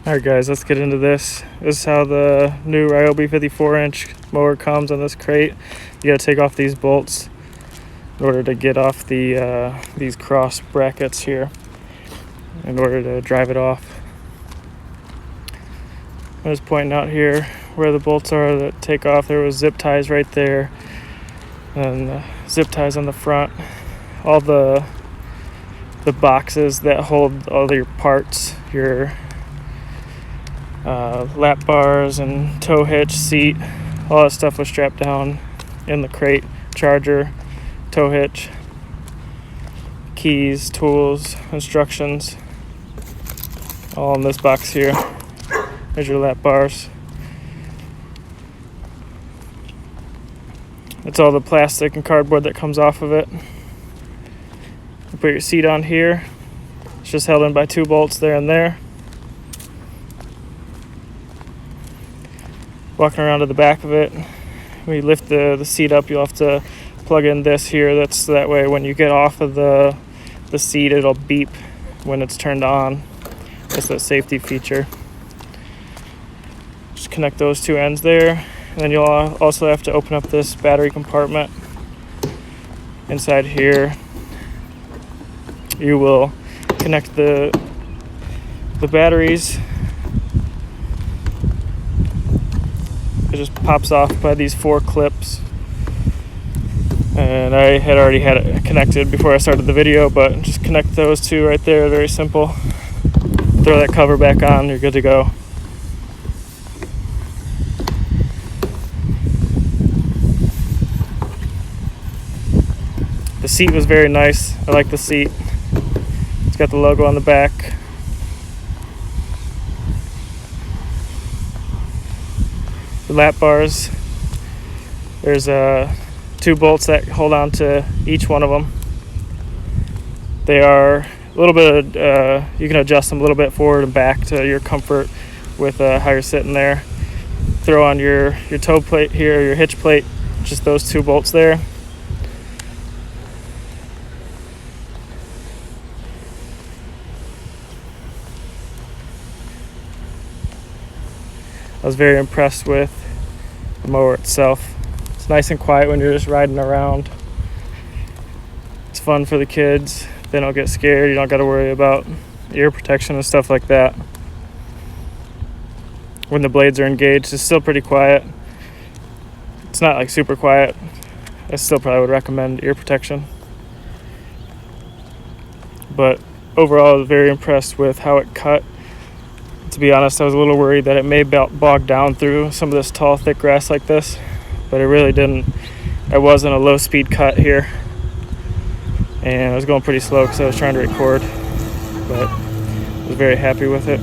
Alright guys, let's get into this. This is how the new Ryobi 54-inch mower comes on this crate. You gotta take off these bolts in order to get off these cross brackets here in order to drive it off. I'm just pointing out here where the bolts are that take off. There was zip ties right there and zip ties on the front. All the boxes that hold all your parts, your lap bars and tow hitch, seat, all that stuff was strapped down in the crate. Charger, tow hitch, keys, tools, instructions, all in this box here. There's your lap bars. It's all the plastic and cardboard that comes off of it. You put your seat on here. It's just held in by 2 bolts there and there. Walking around to the back of it, when you lift the seat up, you'll have to plug in this here. That's that way when you get off of the seat, it'll beep when it's turned on. That's that safety feature. Just connect those 2 ends there, and then you'll also have to open up this battery compartment. Inside here, you will connect the batteries. It just pops off by these 4 clips, and I had already had it connected before I started the video, but just connect those 2 right there. Very simple. Throw that cover back on, you're good to go. The seat was very nice. I like the seat. It's got the logo on the back. The lap bars, there's 2 bolts that hold on to each one of them. They are a little bit, you can adjust them a little bit forward and back to your comfort with how you're sitting there. Throw on your toe plate here, your hitch plate, just those 2 bolts there. I was very impressed with the mower itself. It's nice and quiet when you're just riding around. It's fun for the kids. They don't get scared. You don't got to worry about ear protection and stuff like that. When the blades are engaged, it's still pretty quiet. It's not like super quiet. I still probably would recommend ear protection. But overall, I was very impressed with how it cut. To be honest, I was a little worried that it may bog down through some of this tall, thick grass like this, but it really didn't. I was in a low-speed cut here, and I was going pretty slow because I was trying to record, but I was very happy with it.